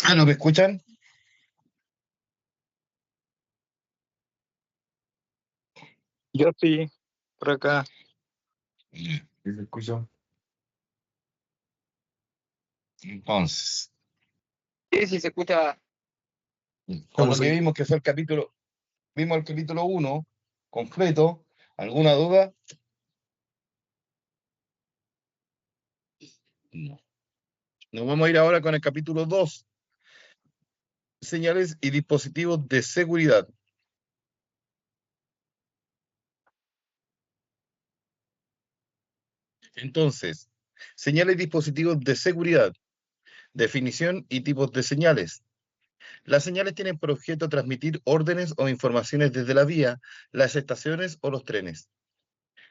Ah, ¿no me escuchan? Yo sí, por acá. ¿Sí se escucha? Entonces, Sí, sí, se escucha. con lo que vimos que fue vimos el capítulo 1 completo. ¿Alguna duda? No. Nos vamos a ir ahora con el capítulo 2, señales y dispositivos de seguridad. Entonces, señales y dispositivos de seguridad, definición y tipos de señales. Las señales tienen por objeto transmitir órdenes o informaciones desde la vía, las estaciones o los trenes.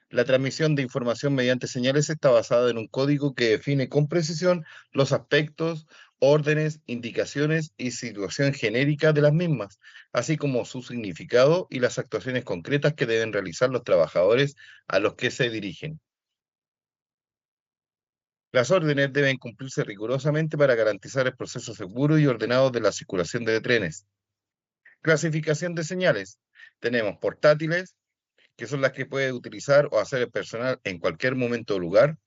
La transmisión de información mediante señales está basada en un código que define con precisión los aspectos, órdenes, indicaciones y situación genérica de las mismas, así como su significado y las actuaciones concretas que deben realizar los trabajadores a los que se dirigen. Las órdenes deben cumplirse rigurosamente para garantizar el proceso seguro y ordenado de la circulación de trenes. Clasificación de señales. Tenemos portátiles, que son las que puede utilizar o hacer el personal en cualquier momento o lugar.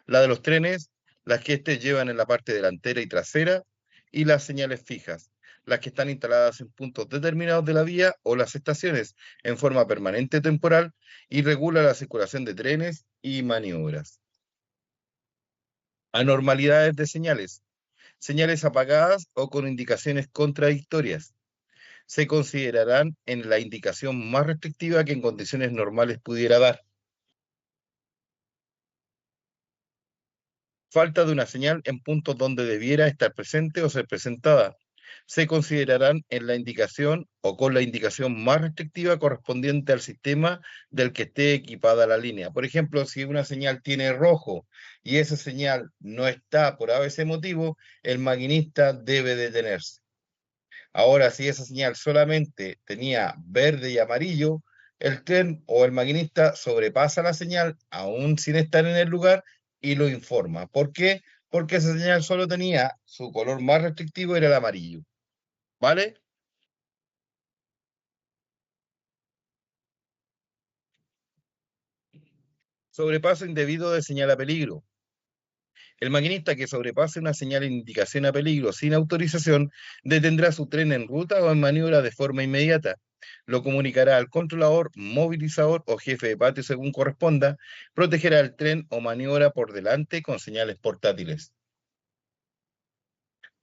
La de los trenes, las que éste llevan en la parte delantera y trasera. Y las señales fijas, las que están instaladas en puntos determinados de la vía o las estaciones en forma permanente o temporal y regula la circulación de trenes y maniobras. Anormalidades de señales. Señales apagadas o con indicaciones contradictorias. Se considerarán en la indicación más restrictiva que en condiciones normales pudiera dar. Falta de una señal en puntos donde debiera estar presente o ser presentada. Se considerarán en la indicación o con la indicación más restrictiva correspondiente al sistema del que esté equipada la línea. Por ejemplo, si una señal tiene rojo y esa señal no está por ese motivo, el maquinista debe detenerse. Ahora, si esa señal solamente tenía verde y amarillo, el tren o el maquinista sobrepasa la señal aún sin estar en el lugar y lo informa. ¿Por qué? Porque esa señal solo tenía su color más restrictivo, era el amarillo. ¿Vale? Sobrepaso indebido de señal a peligro. El maquinista que sobrepase una señal en indicación a peligro sin autorización detendrá su tren en ruta o en maniobra de forma inmediata. Lo comunicará al controlador, movilizador o jefe de patio según corresponda. Protegerá el tren o maniobra por delante con señales portátiles.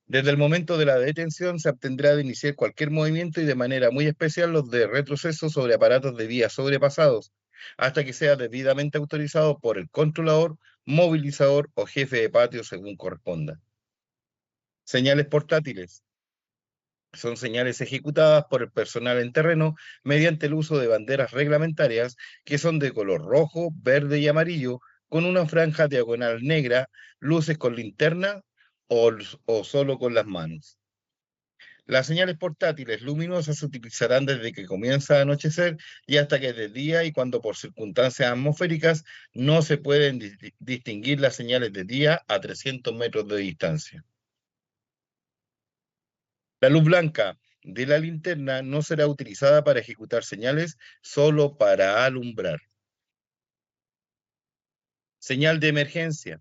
Desde el momento de la detención se abstendrá de iniciar cualquier movimiento y de manera muy especial los de retroceso sobre aparatos de vía sobrepasados, hasta que sea debidamente autorizado por el controlador, movilizador o jefe de patio según corresponda. Señales portátiles. Son señales ejecutadas por el personal en terreno mediante el uso de banderas reglamentarias que son de color rojo, verde y amarillo, con una franja diagonal negra, luces con linterna o solo con las manos. Las señales portátiles luminosas se utilizarán desde que comienza a anochecer y hasta que es de día, y cuando por circunstancias atmosféricas no se pueden distinguir las señales de día a 300 metros de distancia. La luz blanca de la linterna no será utilizada para ejecutar señales, solo para alumbrar. Señal de emergencia.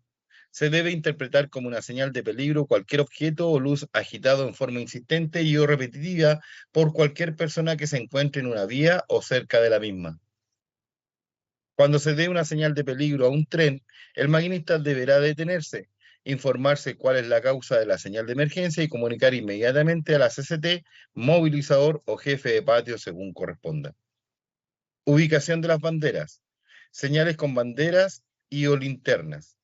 Se debe interpretar como una señal de peligro cualquier objeto o luz agitado en forma insistente y o repetitiva por cualquier persona que se encuentre en una vía o cerca de la misma. Cuando se dé una señal de peligro a un tren, el maquinista deberá detenerse, informarse cuál es la causa de la señal de emergencia y comunicar inmediatamente a la CCT, movilizador o jefe de patio según corresponda. Ubicación de las banderas. Señales con banderas y o linternas.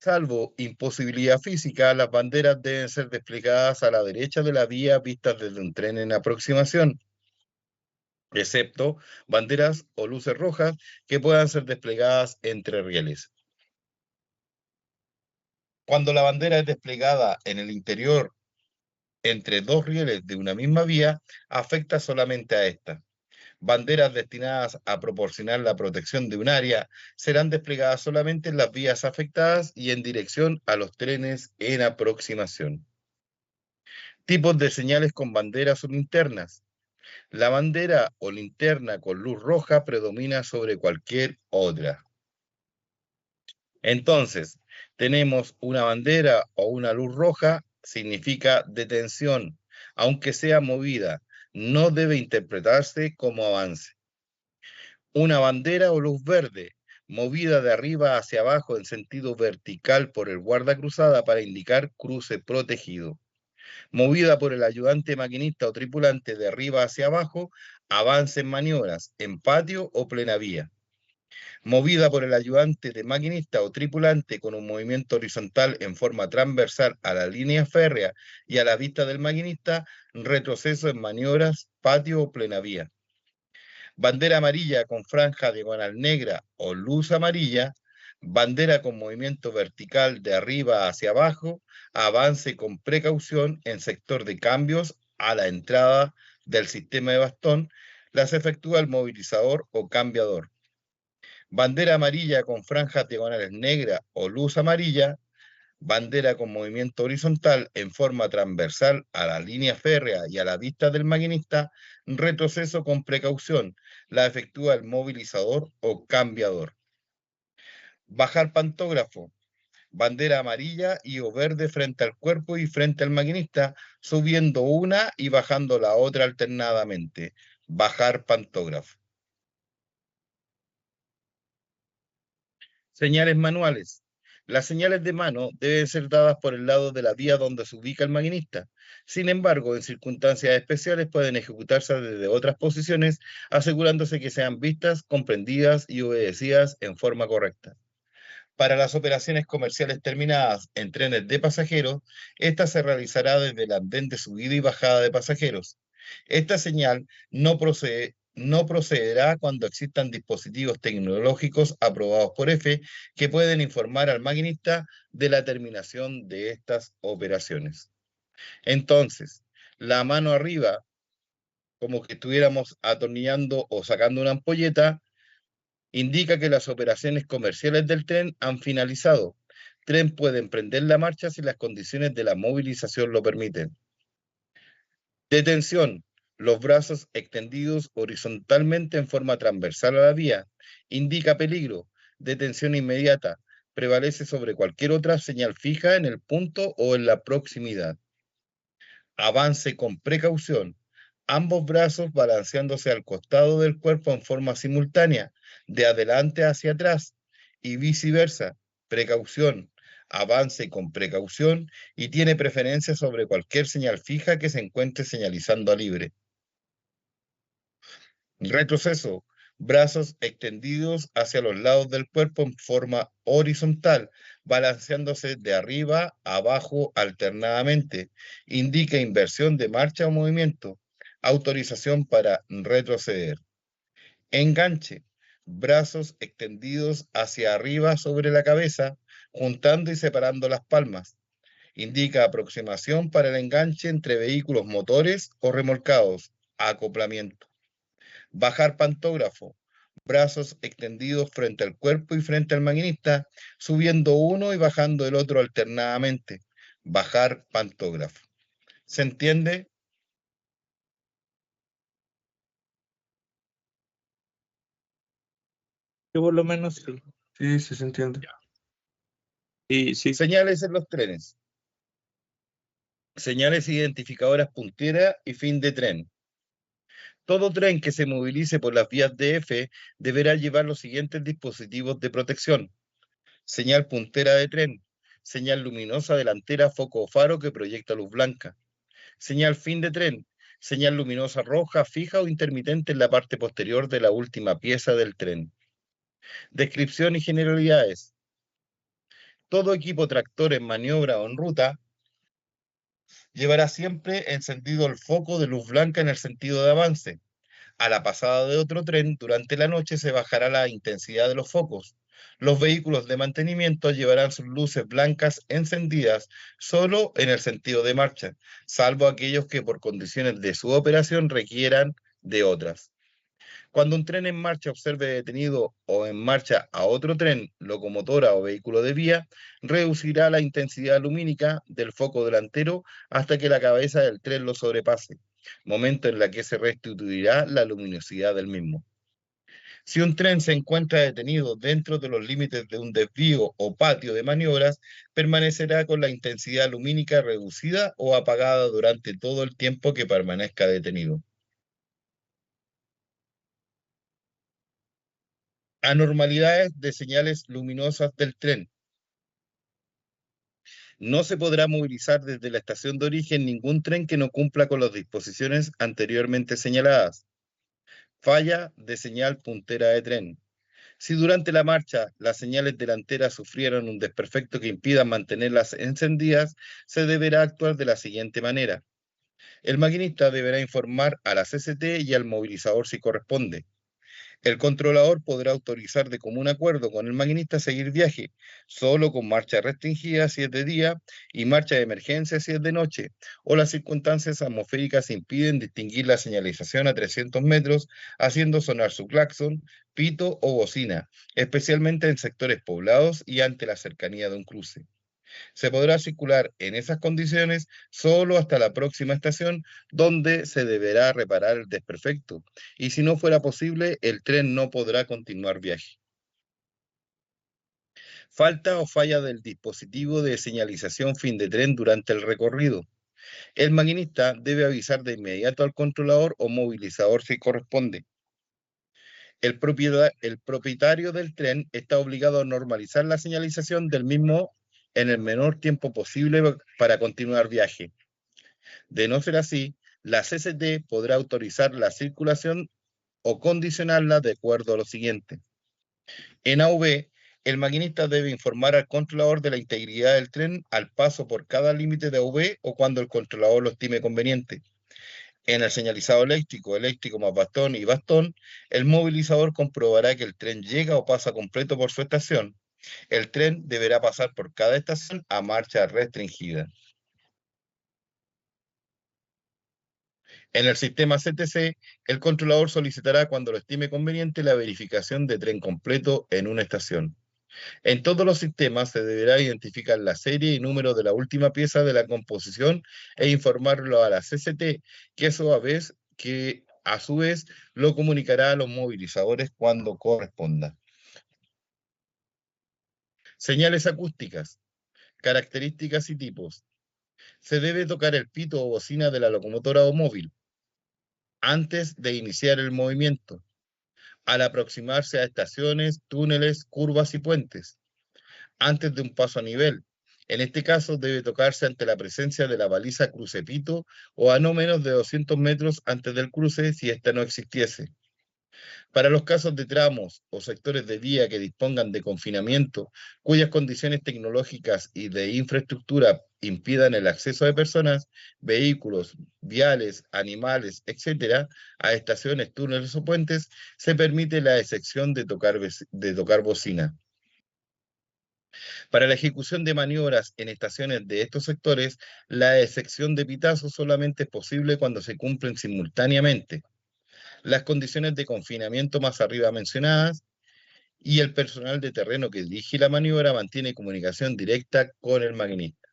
Salvo imposibilidad física, las banderas deben ser desplegadas a la derecha de la vía vistas desde un tren en aproximación, excepto banderas o luces rojas que puedan ser desplegadas entre rieles. Cuando la bandera es desplegada en el interior entre dos rieles de una misma vía, afecta solamente a esta. Banderas destinadas a proporcionar la protección de un área serán desplegadas solamente en las vías afectadas y en dirección a los trenes en aproximación. Tipos de señales con banderas o linternas. La bandera o linterna con luz roja predomina sobre cualquier otra. Entonces, tenemos una bandera o una luz roja, significa detención, aunque sea movida, no debe interpretarse como avance. Una bandera o luz verde, movida de arriba hacia abajo en sentido vertical por el guardacruzada para indicar cruce protegido. Movida por el ayudante maquinista o tripulante de arriba hacia abajo, avance en maniobras, en patio o plena vía. Movida por el ayudante de maquinista o tripulante con un movimiento horizontal en forma transversal a la línea férrea y a la vista del maquinista, retroceso en maniobras, patio o plena vía. Bandera amarilla con franja diagonal negra o luz amarilla, bandera con movimiento vertical de arriba hacia abajo, avance con precaución en sector de cambios a la entrada del sistema de bastón, las efectúa el movilizador o cambiador. Bandera amarilla con franjas diagonales negra o luz amarilla, bandera con movimiento horizontal en forma transversal a la línea férrea y a la vista del maquinista, retroceso con precaución, la efectúa el movilizador o cambiador. Bajar pantógrafo, bandera amarilla y o verde frente al cuerpo y frente al maquinista, subiendo una y bajando la otra alternadamente. Bajar pantógrafo. Señales manuales. Las señales de mano deben ser dadas por el lado de la vía donde se ubica el maquinista. Sin embargo, en circunstancias especiales pueden ejecutarse desde otras posiciones, asegurándose que sean vistas, comprendidas y obedecidas en forma correcta. Para las operaciones comerciales terminadas en trenes de pasajeros, esta se realizará desde el andén de subida y bajada de pasajeros. Esta señal no procederá cuando existan dispositivos tecnológicos aprobados por EFE que pueden informar al maquinista de la terminación de estas operaciones. Entonces, la mano arriba, como que estuviéramos atornillando o sacando una ampolleta, indica que las operaciones comerciales del tren han finalizado. Tren puede emprender la marcha si las condiciones de la movilización lo permiten. Detención. Los brazos extendidos horizontalmente en forma transversal a la vía. Indica peligro. Detención inmediata. Prevalece sobre cualquier otra señal fija en el punto o en la proximidad. Avance con precaución. Ambos brazos balanceándose al costado del cuerpo en forma simultánea, de adelante hacia atrás y viceversa. Precaución. Avance con precaución y tiene preferencia sobre cualquier señal fija que se encuentre señalizando a libre. Retroceso. Brazos extendidos hacia los lados del cuerpo en forma horizontal, balanceándose de arriba a abajo alternadamente. Indica inversión de marcha o movimiento. Autorización para retroceder. Enganche. Brazos extendidos hacia arriba sobre la cabeza, juntando y separando las palmas. Indica aproximación para el enganche entre vehículos motores o remolcados. Acoplamiento. Bajar pantógrafo. Brazos extendidos frente al cuerpo y frente al maquinista, subiendo uno y bajando el otro alternadamente. Bajar pantógrafo. ¿Se entiende? Yo por lo menos sí. Sí, sí se entiende. Sí. Señales en los trenes. Señales identificadoras puntera y fin de tren. Todo tren que se movilice por las vías DF deberá llevar los siguientes dispositivos de protección: señal puntera de tren, señal luminosa delantera, foco o faro que proyecta luz blanca, señal fin de tren, señal luminosa roja, fija o intermitente en la parte posterior de la última pieza del tren. Descripción y generalidades. Todo equipo tractor en maniobra o en ruta llevará siempre encendido el foco de luz blanca en el sentido de avance. A la pasada de otro tren, durante la noche se bajará la intensidad de los focos. Los vehículos de mantenimiento llevarán sus luces blancas encendidas solo en el sentido de marcha, salvo aquellos que por condiciones de su operación requieran de otras. Cuando un tren en marcha observe detenido o en marcha a otro tren, locomotora o vehículo de vía, reducirá la intensidad lumínica del foco delantero hasta que la cabeza del tren lo sobrepase, momento en la que se restituirá la luminosidad del mismo. Si un tren se encuentra detenido dentro de los límites de un desvío o patio de maniobras, permanecerá con la intensidad lumínica reducida o apagada durante todo el tiempo que permanezca detenido. Anormalidades de señales luminosas del tren. No se podrá movilizar desde la estación de origen ningún tren que no cumpla con las disposiciones anteriormente señaladas. Falla de señal puntera de tren. Si durante la marcha las señales delanteras sufrieron un desperfecto que impida mantenerlas encendidas, se deberá actuar de la siguiente manera. El maquinista deberá informar a la CCT y al movilizador si corresponde. El controlador podrá autorizar de común acuerdo con el maquinista seguir viaje, solo con marcha restringida si es de día y marcha de emergencia si es de noche, o las circunstancias atmosféricas impiden distinguir la señalización a 300 metros, haciendo sonar su claxon, pito o bocina, especialmente en sectores poblados y ante la cercanía de un cruce. Se podrá circular en esas condiciones solo hasta la próxima estación, donde se deberá reparar el desperfecto, y si no fuera posible, el tren no podrá continuar viaje. Falta o falla del dispositivo de señalización fin de tren durante el recorrido. El maquinista debe avisar de inmediato al controlador o movilizador si corresponde. El propietario del tren está obligado a normalizar la señalización del mismo en el menor tiempo posible para continuar viaje. De no ser así, la CCT podrá autorizar la circulación o condicionarla de acuerdo a lo siguiente. En AV, el maquinista debe informar al controlador de la integridad del tren al paso por cada límite de AV o cuando el controlador lo estime conveniente. En el señalizado eléctrico, eléctrico más bastón y bastón, el movilizador comprobará que el tren llega o pasa completo por su estación. El tren deberá pasar por cada estación a marcha restringida. En el sistema CTC, el controlador solicitará cuando lo estime conveniente la verificación de tren completo en una estación. En todos los sistemas se deberá identificar la serie y número de la última pieza de la composición e informarlo a la CCT, que a su vez lo comunicará a los movilizadores cuando corresponda. Señales acústicas, características y tipos. Se debe tocar el pito o bocina de la locomotora o móvil antes de iniciar el movimiento, al aproximarse a estaciones, túneles, curvas y puentes, antes de un paso a nivel. En este caso debe tocarse ante la presencia de la baliza crucepito o a no menos de 200 metros antes del cruce si ésta no existiese. Para los casos de tramos o sectores de vía que dispongan de confinamiento, cuyas condiciones tecnológicas y de infraestructura impidan el acceso de personas, vehículos, viales, animales, etcétera, a estaciones, túneles o puentes, se permite la excepción de tocar bocina. Para la ejecución de maniobras en estaciones de estos sectores, la excepción de pitazo solamente es posible cuando se cumplen simultáneamente las condiciones de confinamiento más arriba mencionadas y el personal de terreno que dirige la maniobra mantiene comunicación directa con el maquinista.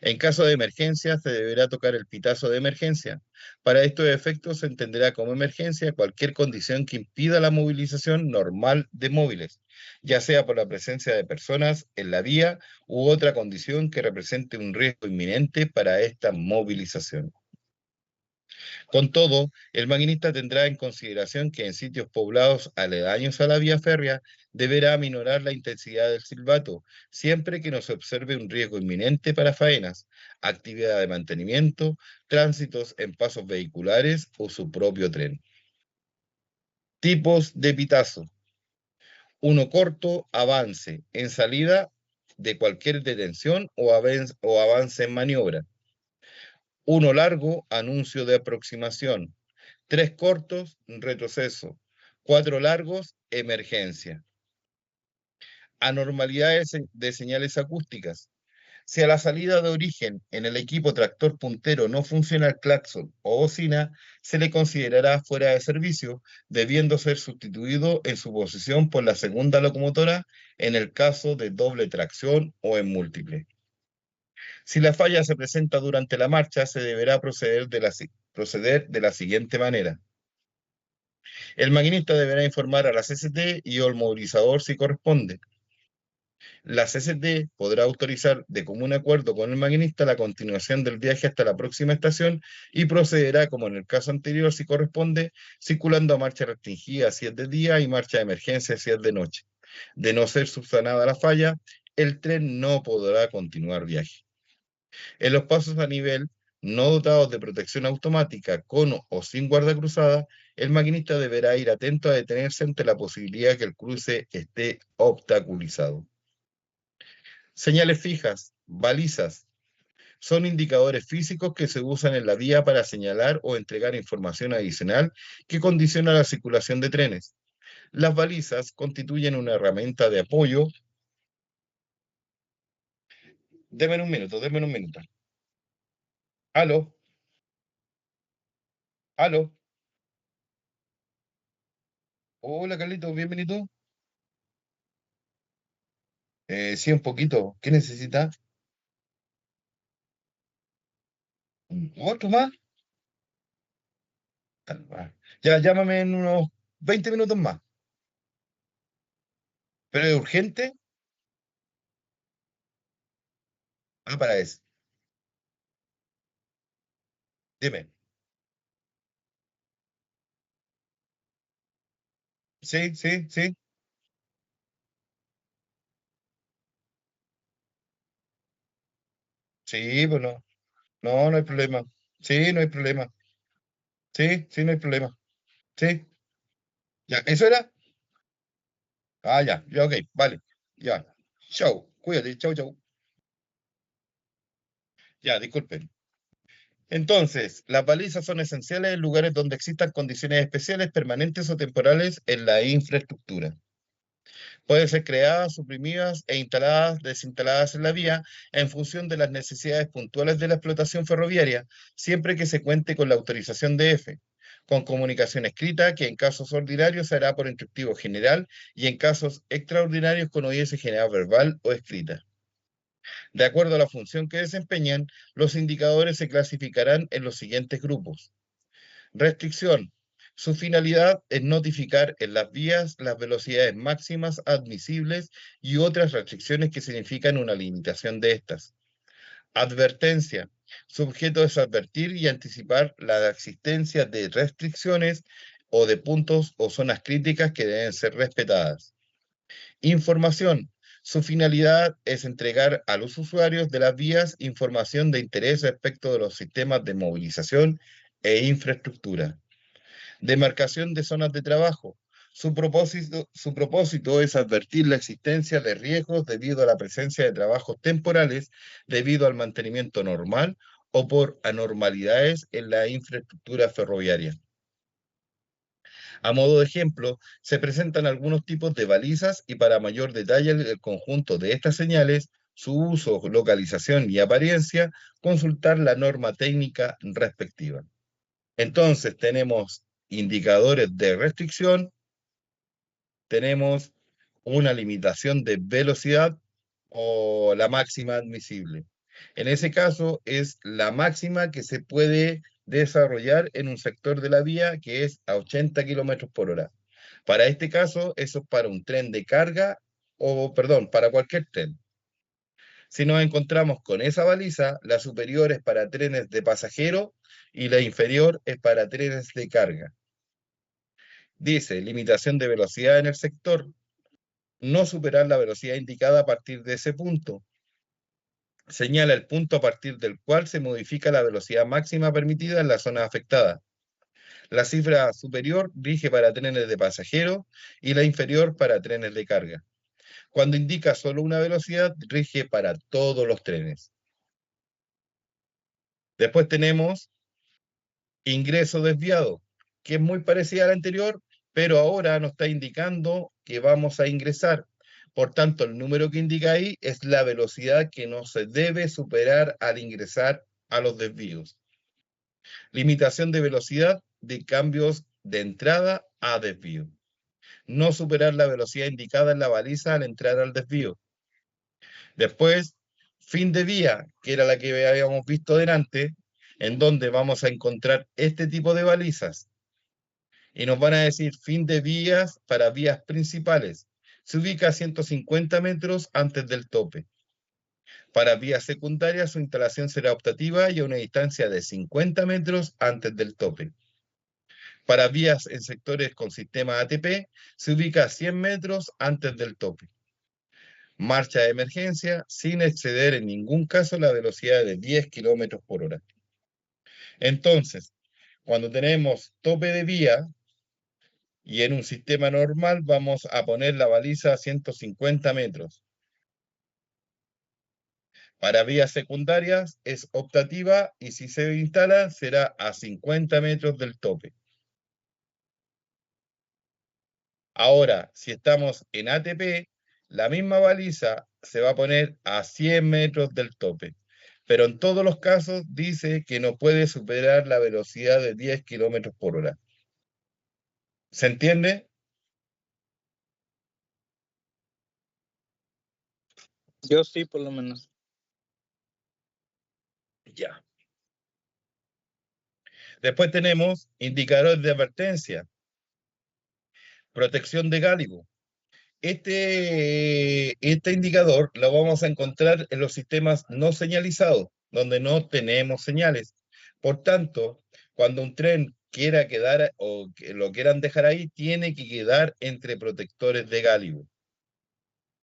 En caso de emergencia, se deberá tocar el pitazo de emergencia. Para estos efectos, se entenderá como emergencia cualquier condición que impida la movilización normal de móviles, ya sea por la presencia de personas en la vía u otra condición que represente un riesgo inminente para esta movilización. Con todo, el maquinista tendrá en consideración que en sitios poblados aledaños a la vía férrea deberá aminorar la intensidad del silbato, siempre que no se observe un riesgo inminente para faenas, actividad de mantenimiento, tránsitos en pasos vehiculares o su propio tren. Tipos de pitazo. Uno corto, avance en salida de cualquier detención o avance en maniobra. Uno largo, anuncio de aproximación. Tres cortos, retroceso. Cuatro largos, emergencia. Anormalidades de señales acústicas. Si a la salida de origen en el equipo tractor puntero no funciona el claxon o bocina, se le considerará fuera de servicio, debiendo ser sustituido en su posición por la segunda locomotora en el caso de doble tracción o en múltiple. Si la falla se presenta durante la marcha, se deberá proceder de la siguiente manera. El maquinista deberá informar a la CCT y o al movilizador si corresponde. La CCT podrá autorizar de común acuerdo con el maquinista la continuación del viaje hasta la próxima estación y procederá, como en el caso anterior, si corresponde, circulando a marcha restringida si es de día y marcha de emergencia si es de noche. De no ser subsanada la falla, el tren no podrá continuar viaje. En los pasos a nivel no dotados de protección automática, con o sin guarda cruzada, el maquinista deberá ir atento a detenerse ante la posibilidad que el cruce esté obstaculizado. Señales fijas, balizas, son indicadores físicos que se usan en la vía para señalar o entregar información adicional que condiciona la circulación de trenes. Las balizas constituyen una herramienta de apoyo. Denme un minuto. Aló, aló. Hola, Carlitos, bienvenido. Sí, un poquito. ¿Qué necesita? ¿Otro más? Ah, ya, llámame en unos 20 minutos más. ¿Pero es urgente? Ah, para eso. Dime. Sí, sí, sí. Sí, pues no. No, no hay problema. Sí, no hay problema. Sí, sí, no hay problema. Sí. Ya, ¿eso era? Ah, ya, ya, ok, vale. Ya. Chau, cuídate, chau, chau. Ya, disculpen. Entonces, las balizas son esenciales en lugares donde existan condiciones especiales, permanentes o temporales en la infraestructura. Pueden ser creadas, suprimidas e instaladas, desinstaladas en la vía en función de las necesidades puntuales de la explotación ferroviaria, siempre que se cuente con la autorización de EFE, con comunicación escrita que en casos ordinarios se hará por instructivo general y en casos extraordinarios con ODS general verbal o escrita. De acuerdo a la función que desempeñan, los indicadores se clasificarán en los siguientes grupos. Restricción. Su finalidad es notificar en las vías las velocidades máximas admisibles y otras restricciones que significan una limitación de estas. Advertencia. Su objeto es advertir y anticipar la existencia de restricciones o de puntos o zonas críticas que deben ser respetadas. Información. Su finalidad es entregar a los usuarios de las vías información de interés respecto de los sistemas de movilización e infraestructura. Demarcación de zonas de trabajo. Su propósito es advertir la existencia de riesgos debido a la presencia de trabajos temporales, debido al mantenimiento normal o por anormalidades en la infraestructura ferroviaria. A modo de ejemplo, se presentan algunos tipos de balizas y para mayor detalle el conjunto de estas señales, su uso, localización y apariencia, consultar la norma técnica respectiva. Entonces tenemos indicadores de restricción, tenemos una limitación de velocidad o la máxima admisible. En ese caso es la máxima que se puede desarrollar en un sector de la vía que es a 80 kilómetros por hora. Para este caso, eso es para un tren de carga o, perdón, para cualquier tren. Si nos encontramos con esa baliza, la superior es para trenes de pasajeros y la inferior es para trenes de carga. Dice, limitación de velocidad en el sector, no superar la velocidad indicada a partir de ese punto. Señala el punto a partir del cual se modifica la velocidad máxima permitida en la zona afectada. La cifra superior rige para trenes de pasajeros y la inferior para trenes de carga. Cuando indica solo una velocidad, rige para todos los trenes. Después tenemos ingreso desviado, que es muy parecida a la anterior, pero ahora nos está indicando que vamos a ingresar. Por tanto, el número que indica ahí es la velocidad que no se debe superar al ingresar a los desvíos. Limitación de velocidad de cambios de entrada a desvío. No superar la velocidad indicada en la baliza al entrar al desvío. Después, fin de vía, que era la que habíamos visto delante, en donde vamos a encontrar este tipo de balizas. Y nos van a decir fin de vías para vías principales. Se ubica a 150 metros antes del tope. Para vías secundarias, su instalación será optativa y a una distancia de 50 metros antes del tope. Para vías en sectores con sistema ATP, se ubica a 100 metros antes del tope. Marcha de emergencia sin exceder en ningún caso la velocidad de 10 kilómetros por hora. Entonces, cuando tenemos tope de vía y en un sistema normal vamos a poner la baliza a 150 metros. Para vías secundarias es optativa y si se instala será a 50 metros del tope. Ahora, si estamos en ATP, la misma baliza se va a poner a 100 metros del tope, pero en todos los casos dice que no puede superar la velocidad de 10 kilómetros por hora. ¿Se entiende? Yo sí, por lo menos. Ya. Después tenemos indicadores de advertencia, protección de gálibo. Este indicador lo vamos a encontrar en los sistemas no señalizados, donde no tenemos señales. Por tanto, cuando un tren quiera quedar o que lo quieran dejar ahí, tiene que quedar entre protectores de gálibo.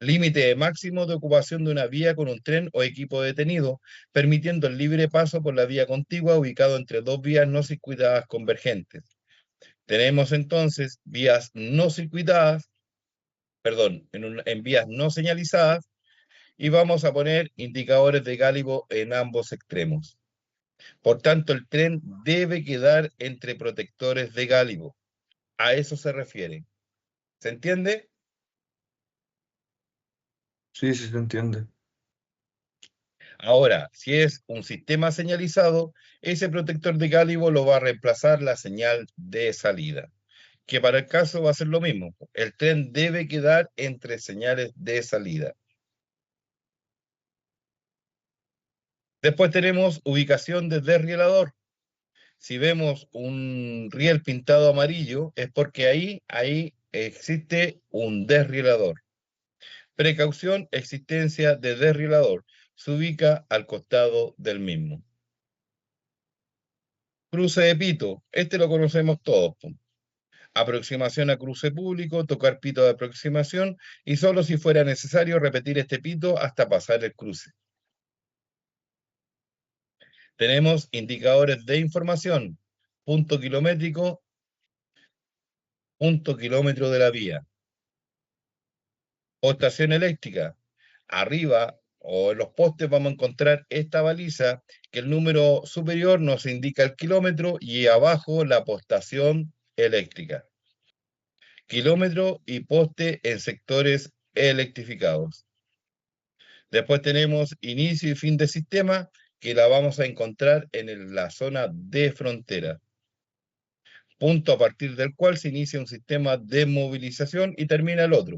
Límite máximo de ocupación de una vía con un tren o equipo detenido, permitiendo el libre paso por la vía contigua ubicado entre dos vías no circuitadas convergentes. Tenemos entonces vías no circuitadas, perdón, en vías no señalizadas y vamos a poner indicadores de gálibo en ambos extremos. Por tanto, el tren debe quedar entre protectores de gálibo. A eso se refiere. ¿Se entiende? Sí, sí se entiende. Ahora, si es un sistema señalizado, ese protector de gálibo lo va a reemplazar la señal de salida, que para el caso va a ser lo mismo. El tren debe quedar entre señales de salida. Después tenemos ubicación de desrielador. Si vemos un riel pintado amarillo, es porque ahí existe un desrielador. Precaución, existencia de desrielador. Se ubica al costado del mismo. Cruce de pito, este lo conocemos todos. Aproximación a cruce público, tocar pito de aproximación y solo si fuera necesario repetir este pito hasta pasar el cruce. Tenemos indicadores de información, punto kilométrico, punto kilómetro de la vía. O estación eléctrica. Arriba o en los postes vamos a encontrar esta baliza que el número superior nos indica el kilómetro y abajo la postación eléctrica. Kilómetro y poste en sectores electrificados. Después tenemos inicio y fin de sistema que la vamos a encontrar en la zona de frontera. Punto a partir del cual se inicia un sistema de movilización y termina el otro.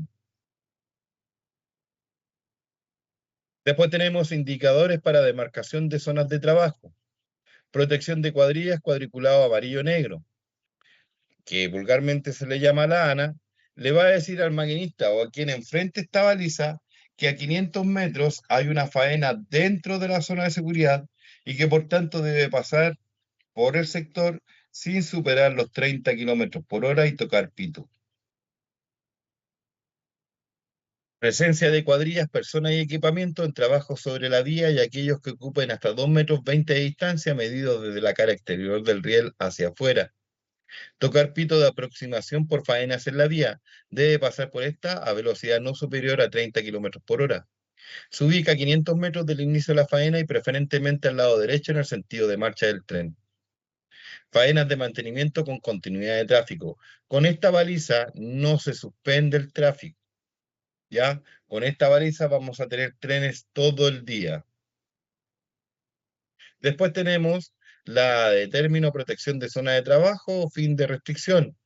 Después tenemos indicadores para demarcación de zonas de trabajo. Protección de cuadrillas, cuadriculado amarillo-negro, que vulgarmente se le llama la ANA, le va a decir al maquinista o a quien enfrente esta baliza que a 500 metros hay una faena dentro de la zona de seguridad y que por tanto debe pasar por el sector sin superar los 30 kilómetros por hora y tocar pito. Presencia de cuadrillas, personas y equipamiento en trabajo sobre la vía y aquellos que ocupen hasta 2,20 metros de distancia medidos desde la cara exterior del riel hacia afuera. Tocar pito de aproximación por faenas en la vía. Debe pasar por esta a velocidad no superior a 30 kilómetros por hora. Se ubica a 500 metros del inicio de la faena y preferentemente al lado derecho en el sentido de marcha del tren. Faenas de mantenimiento con continuidad de tráfico. Con esta baliza no se suspende el tráfico. ¿Ya? Con esta baliza vamos a tener trenes todo el día. Después tenemos la de término protección de zona de trabajo o fin de restricción.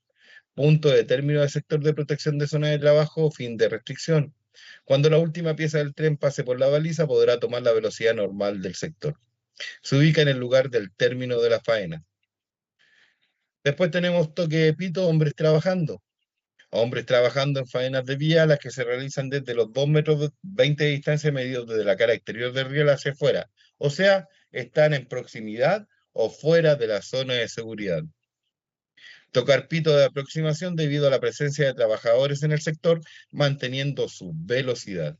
Punto de término del sector de protección de zona de trabajo o fin de restricción. Cuando la última pieza del tren pase por la baliza, podrá tomar la velocidad normal del sector. Se ubica en el lugar del término de la faena. Después tenemos toque de pito, hombres trabajando. Hombres trabajando en faenas de vía, las que se realizan desde los 2,20 metros de distancia medidos desde la cara exterior del riel hacia afuera. O sea, están en proximidad o fuera de la zona de seguridad. Tocar pito de aproximación debido a la presencia de trabajadores en el sector, manteniendo su velocidad.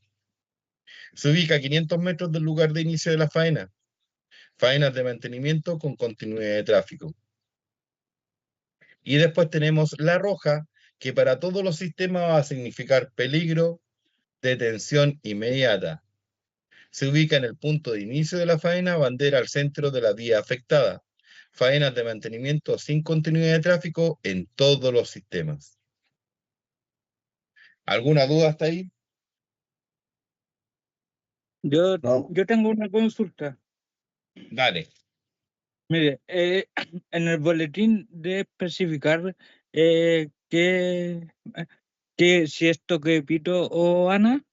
Se ubica a 500 metros del lugar de inicio de la faena. Faenas de mantenimiento con continuidad de tráfico. Y después tenemos la roja, que para todos los sistemas va a significar peligro, detención inmediata. Se ubica en el punto de inicio de la faena, bandera al centro de la vía afectada. Faenas de mantenimiento sin continuidad de tráfico en todos los sistemas. ¿Alguna duda hasta ahí? Yo, No. yo tengo una consulta. Dale. Mire, en el boletín de especificar que si es toque pito o ANA,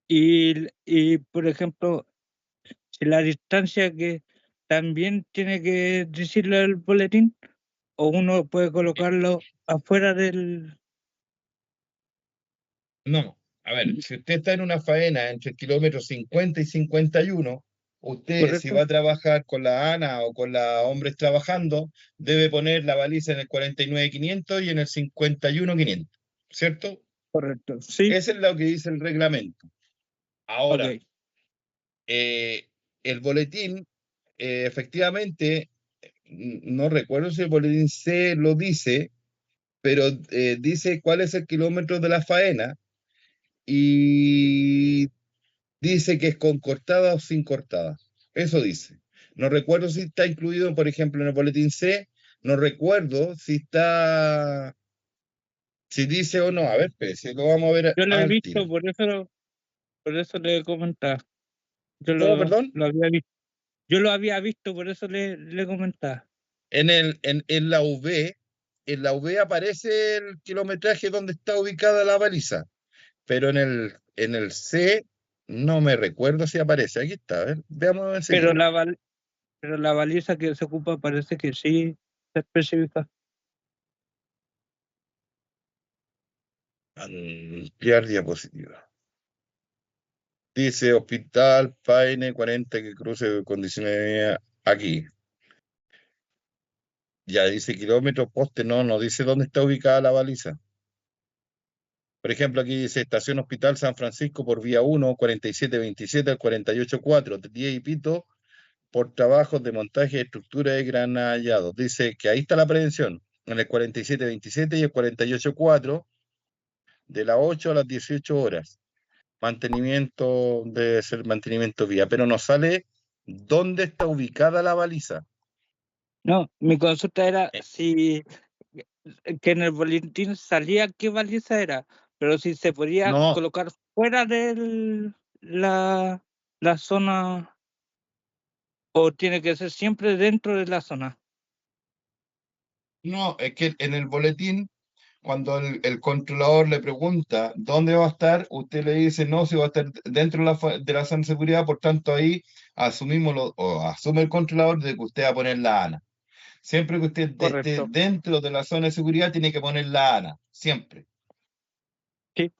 y por ejemplo, si la distancia que también tiene que decirle el boletín, o uno puede colocarlo afuera del... No, a ver, si usted está en una faena entre el kilómetro 50 y 51, usted si ¿Correcto? va a trabajar con la ANA o con la Hombres Trabajando, debe poner la baliza en el 49.500 y en el 51.500, ¿cierto? Correcto. Sí, Eso es lo que dice el reglamento. Ahora, ok. el boletín, efectivamente, no recuerdo si el boletín C lo dice, pero dice cuál es el kilómetro de la faena y dice que es con cortada o sin cortada. Eso dice. No recuerdo si está incluido, por ejemplo, en el boletín C. No recuerdo si está, si dice o no. A ver, pues, si lo vamos a ver Yo lo he al visto, tiro. por eso le comentaba. Yo ¿Cómo, perdón? lo había visto. Yo lo había visto, por eso le comentaba. En la V aparece el kilometraje donde está ubicada la baliza, pero en el C no me recuerdo si aparece. Aquí está, a ver, veamos Pero enseguida. pero la baliza que se ocupa parece que sí se especifica. Ampliar diapositiva. Dice Hospital Paine 40 que cruce condiciones de vía aquí. Ya dice kilómetros, poste, no dice dónde está ubicada la baliza. Por ejemplo, aquí dice Estación Hospital San Francisco por vía 1, 4727 al 484, 10 y pito, por trabajos de montaje de estructura de granallados. Dice que ahí está la prevención, en el 4727 y el 484, de las 8 a las 18 horas. Mantenimiento, debe ser mantenimiento vía, pero no sale dónde está ubicada la baliza. No, mi consulta era Eh, si que en el boletín salía qué baliza era, pero si se podía No, colocar fuera de la zona o tiene que ser siempre dentro de la zona. no, es que en el boletín Cuando el controlador le pregunta dónde va a estar, usted le dice no, si va a estar dentro de la zona de seguridad, por tanto ahí o asume el controlador de que usted va a poner la ANA. Siempre que usted esté Correcto. dentro de la zona de seguridad, tiene que poner la ANA, siempre. Sí.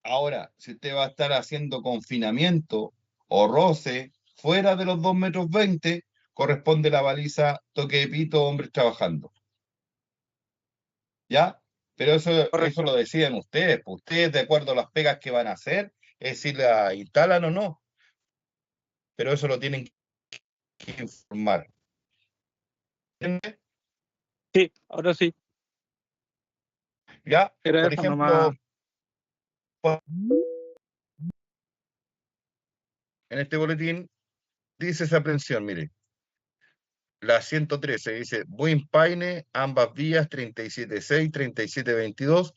Ahora, si usted va a estar haciendo confinamiento o roce fuera de los 2,20 m, corresponde la baliza toque de pito, hombres trabajando. ¿Ya? Pero eso lo Correcto. deciden ustedes, pues ustedes de acuerdo a las pegas que van a hacer, es si la instalan o no, pero eso lo tienen que informar. ¿Entiendes? Sí, ahora sí. ¿Ya? Era Por eso ejemplo, nomás. en este boletín dice esa aprehensión, mire, la 113 dice, buen paine, ambas vías, 37.6, 37.22,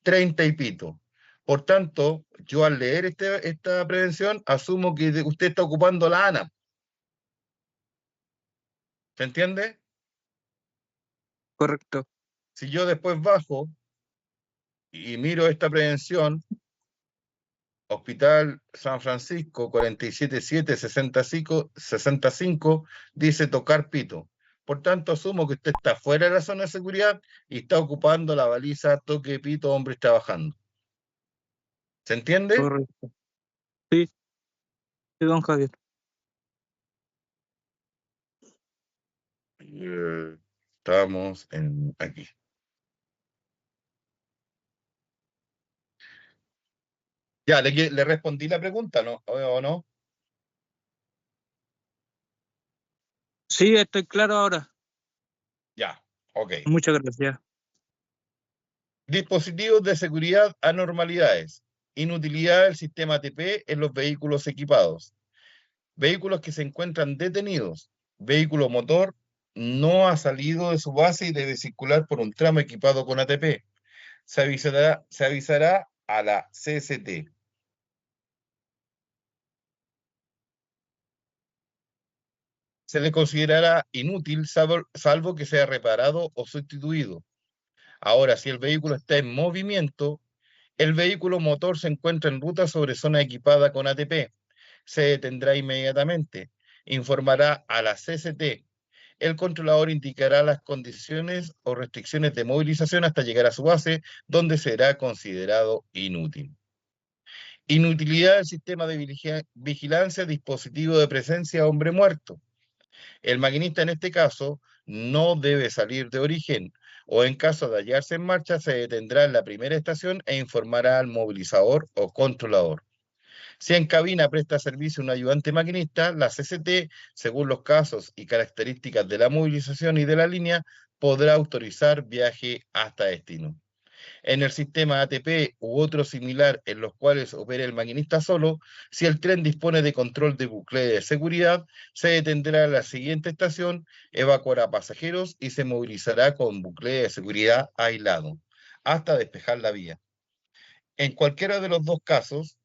30 y pito. Por tanto, yo al leer esta prevención, asumo que usted está ocupando la ANA. ¿Se entiende? Correcto. Si yo después bajo y miro esta prevención, Hospital San Francisco 477-65, dice tocar pito. Por tanto, asumo que usted está fuera de la zona de seguridad y está ocupando la baliza toque de pito, hombres trabajando. ¿Se entiende? Correcto. Sí, sí, don Javier. Estamos aquí. Ya, le respondí la pregunta, ¿no? ¿O no? Sí, estoy claro ahora. Ya, ok. Muchas gracias. Dispositivos de seguridad, anormalidades. Inutilidad del sistema ATP en los vehículos equipados. Vehículos que se encuentran detenidos. Vehículo motor no ha salido de su base y debe circular por un tramo equipado con ATP. Se avisará a la CST. Se le considerará inútil salvo que sea reparado o sustituido. Ahora, si el vehículo está en movimiento, el vehículo motor se encuentra en ruta sobre zona equipada con ATP. Se detendrá inmediatamente. Informará a la CST. El controlador indicará las condiciones o restricciones de movilización hasta llegar a su base, donde será considerado inútil. Inutilidad del sistema de vigilancia, dispositivo de presencia, hombre muerto. El maquinista en este caso no debe salir de origen o en caso de hallarse en marcha se detendrá en la primera estación e informará al movilizador o controlador. Si en cabina presta servicio un ayudante maquinista, la CCT, según los casos y características de la movilización y de la línea, podrá autorizar viaje hasta destino. En el sistema ATP u otro similar en los cuales opera el maquinista solo, si el tren dispone de control de bucle de seguridad, se detendrá en la siguiente estación, evacuará pasajeros y se movilizará con bucle de seguridad aislado, hasta despejar la vía. En cualquiera de los dos casos,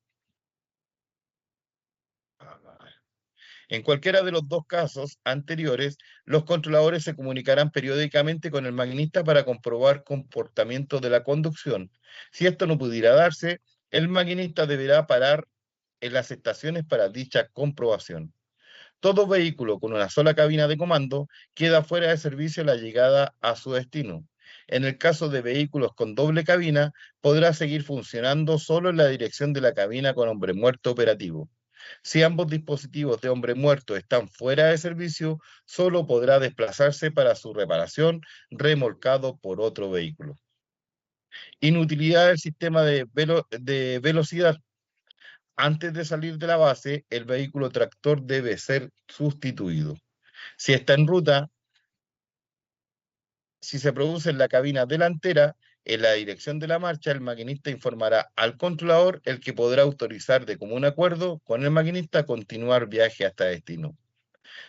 anteriores, los controladores se comunicarán periódicamente con el maquinista para comprobar comportamiento de la conducción. Si esto no pudiera darse, el maquinista deberá parar en las estaciones para dicha comprobación. Todo vehículo con una sola cabina de comando queda fuera de servicio a la llegada a su destino. En el caso de vehículos con doble cabina, podrá seguir funcionando solo en la dirección de la cabina con hombre muerto operativo. Si ambos dispositivos de hombre muerto están fuera de servicio, solo podrá desplazarse para su reparación remolcado por otro vehículo. Inutilidad del sistema de velocidad. Antes de salir de la base, el vehículo tractor debe ser sustituido. Si está en ruta, si se produce en la cabina delantera, en la dirección de la marcha, el maquinista informará al controlador, el que podrá autorizar de común acuerdo con el maquinista continuar viaje hasta destino.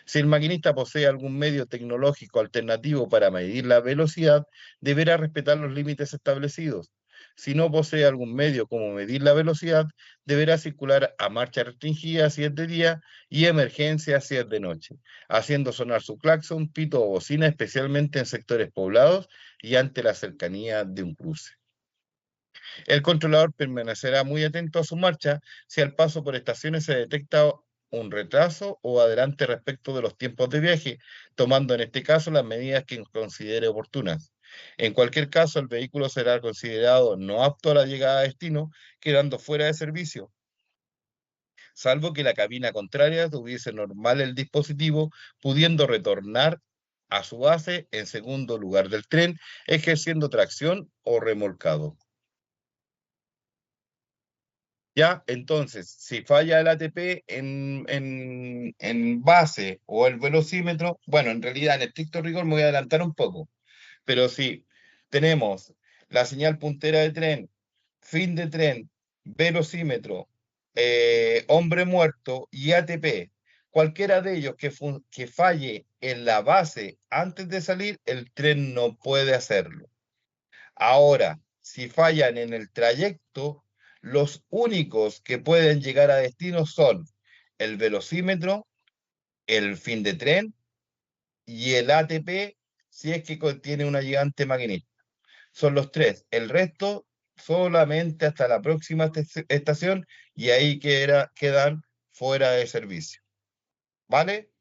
Si el maquinista posee algún medio tecnológico alternativo para medir la velocidad, deberá respetar los límites establecidos. Si no posee algún medio como medir la velocidad, deberá circular a marcha restringida si es de día y emergencia si es de noche, haciendo sonar su claxon, pito o bocina, especialmente en sectores poblados y ante la cercanía de un cruce. El controlador permanecerá muy atento a su marcha si al paso por estaciones se detecta un retraso o adelante respecto de los tiempos de viaje, tomando en este caso las medidas que considere oportunas. En cualquier caso, el vehículo será considerado no apto a la llegada a destino, quedando fuera de servicio, salvo que la cabina contraria tuviese normal el dispositivo, pudiendo retornar a su base en segundo lugar del tren, ejerciendo tracción o remolcado. Ya, entonces, si falla el ATP en base o el velocímetro, bueno, en realidad en estricto rigor me voy a adelantar un poco, pero si tenemos la señal puntera de tren, fin de tren, velocímetro, hombre muerto y ATP, cualquiera de ellos que falle en la base antes de salir, el tren no puede hacerlo. Ahora, si fallan en el trayecto, los únicos que pueden llegar a destino son el velocímetro, el fin de tren y el ATP, si es que contiene una gigante maquinista. Son los tres. El resto solamente hasta la próxima estación y ahí quedan fuera de servicio. ¿Vale?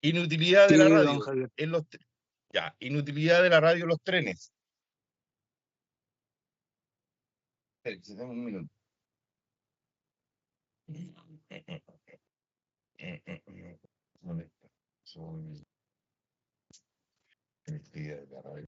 Inutilidad de la Sí, don radio Javier. en los ya, inutilidad de la radio en los trenes. Espera, que se tome un minuto. Inutilidad de la radio.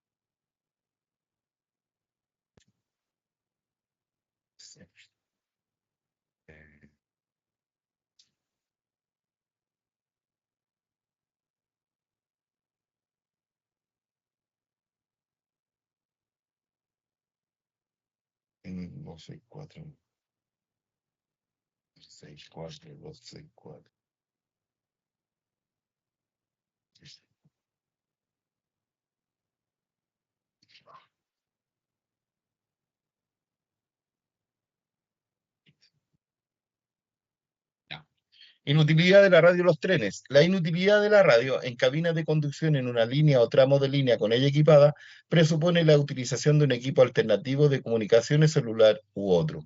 En 264, 64, 264. Ya. Inutilidad de la radio en los trenes. La inutilidad de la radio en cabinas de conducción en una línea o tramo de línea con ella equipada presupone la utilización de un equipo alternativo de comunicaciones celular u otro.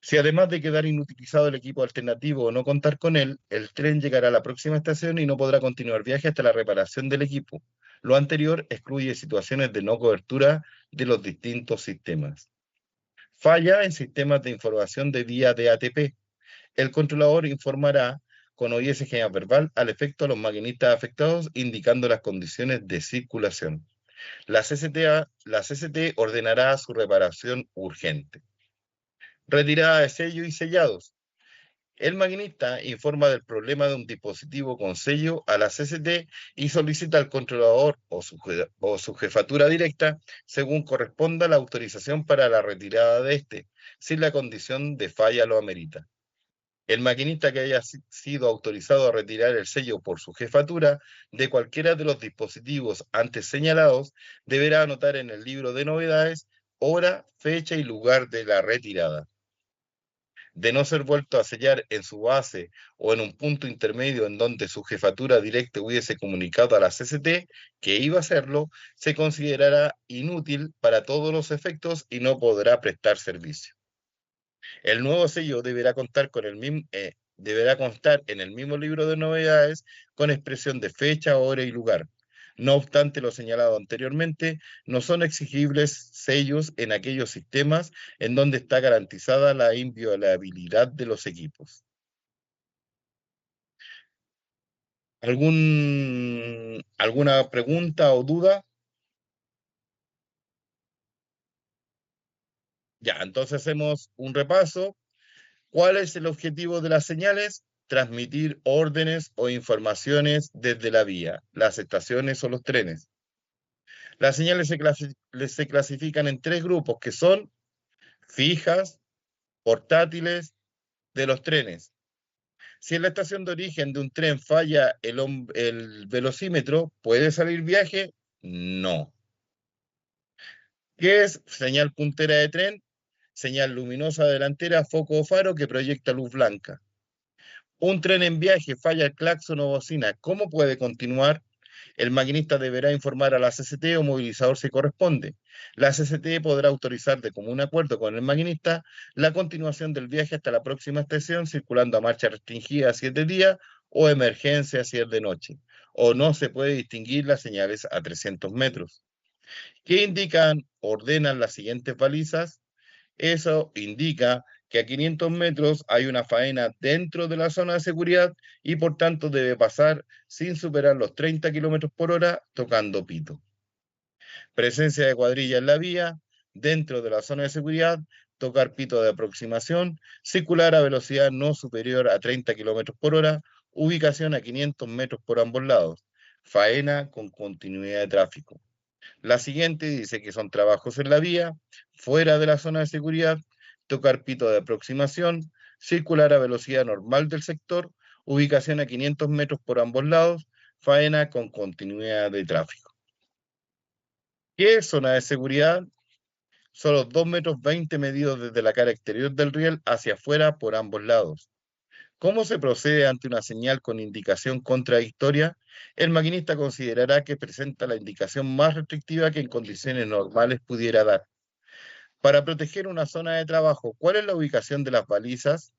Si además de quedar inutilizado el equipo alternativo o no contar con él, el tren llegará a la próxima estación y no podrá continuar viaje hasta la reparación del equipo. Lo anterior excluye situaciones de no cobertura de los distintos sistemas. Falla en sistemas de información de vía de ATP. El controlador informará con oído señal verbal al efecto a los maquinistas afectados, indicando las condiciones de circulación. La CCT ordenará su reparación urgente. Retirada de sello y sellados. El maquinista informa del problema de un dispositivo con sello a la CCT y solicita al controlador o su jefatura directa, según corresponda, la autorización para la retirada de este, si la condición de falla lo amerita. El maquinista que haya sido autorizado a retirar el sello por su jefatura de cualquiera de los dispositivos antes señalados deberá anotar en el libro de novedades hora, fecha y lugar de la retirada. De no ser vuelto a sellar en su base o en un punto intermedio en donde su jefatura directa hubiese comunicado a la CCT que iba a hacerlo, se considerará inútil para todos los efectos y no podrá prestar servicio. El nuevo sello deberá constar en el mismo libro de novedades con expresión de fecha, hora y lugar. No obstante, lo señalado anteriormente, no son exigibles sellos en aquellos sistemas en donde está garantizada la inviolabilidad de los equipos. ¿Alguna pregunta o duda? Ya, entonces hacemos un repaso. ¿Cuál es el objetivo de las señales? Transmitir órdenes o informaciones desde la vía, las estaciones o los trenes. Las señales se clasifican en tres grupos que son fijas, portátiles, de los trenes. Si en la estación de origen de un tren falla el velocímetro, ¿puede salir viaje? No. ¿Qué es señal puntera de tren? Señal luminosa delantera, foco o faro que proyecta luz blanca. Un tren en viaje falla el claxon o bocina. ¿Cómo puede continuar? El maquinista deberá informar a la CCT o movilizador si corresponde. La CCT podrá autorizar de común acuerdo con el maquinista la continuación del viaje hasta la próxima estación, circulando a marcha restringida si es de día o emergencia si es de noche. O no se puede distinguir las señales a 300 metros. ¿Qué indican? Ordenan las siguientes balizas. Eso indica que a 500 metros hay una faena dentro de la zona de seguridad y por tanto debe pasar sin superar los 30 kilómetros por hora tocando pito. Presencia de cuadrilla en la vía, dentro de la zona de seguridad, tocar pito de aproximación, circular a velocidad no superior a 30 kilómetros por hora, ubicación a 500 metros por ambos lados, faena con continuidad de tráfico. La siguiente dice que son trabajos en la vía, fuera de la zona de seguridad, tocar pito de aproximación, circular a velocidad normal del sector, ubicación a 500 metros por ambos lados, faena con continuidad de tráfico. ¿Qué es zona de seguridad? Son los 2,20 m medidos desde la cara exterior del riel hacia afuera por ambos lados. ¿Cómo se procede ante una señal con indicación contradictoria? El maquinista considerará que presenta la indicación más restrictiva que en condiciones normales pudiera dar. Para proteger una zona de trabajo, ¿cuál es la ubicación de las balizas?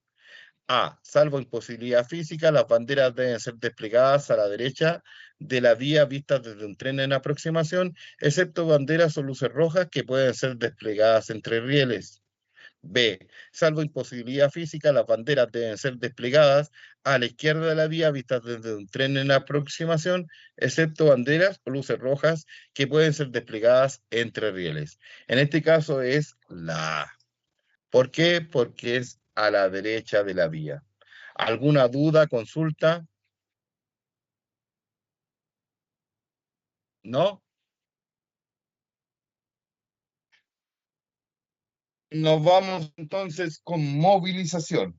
A. Salvo imposibilidad física, las banderas deben ser desplegadas a la derecha de la vía vistas desde un tren en aproximación, excepto banderas o luces rojas que pueden ser desplegadas entre rieles. B. Salvo imposibilidad física, las banderas deben ser desplegadas a la izquierda de la vía vistas desde un tren en aproximación, excepto banderas o luces rojas que pueden ser desplegadas entre rieles. En este caso es la A. ¿Por qué? Porque es a la derecha de la vía. ¿Alguna duda, consulta? ¿No? Nos vamos entonces con movilización.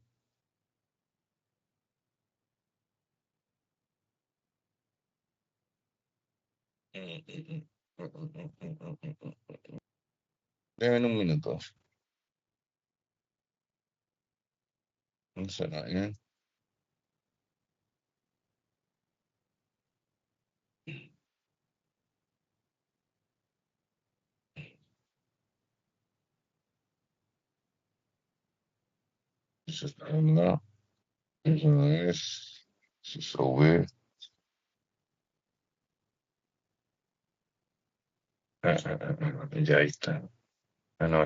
Deben un minuto. No sé, ¿eh? Eso es verdad. Eso es. Se sube. Ya ahí está. Ah, no,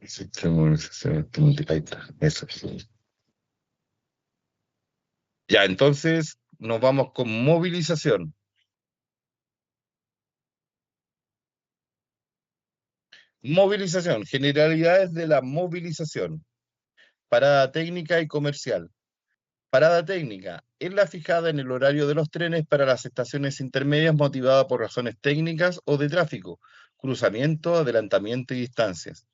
sistema de ahí está. Eso. Ya, entonces nos vamos con movilización. Movilización, generalidades de la movilización. Parada técnica y comercial. Parada técnica es la fijada en el horario de los trenes para las estaciones intermedias motivada por razones técnicas o de tráfico, cruzamiento, adelantamiento y distancias.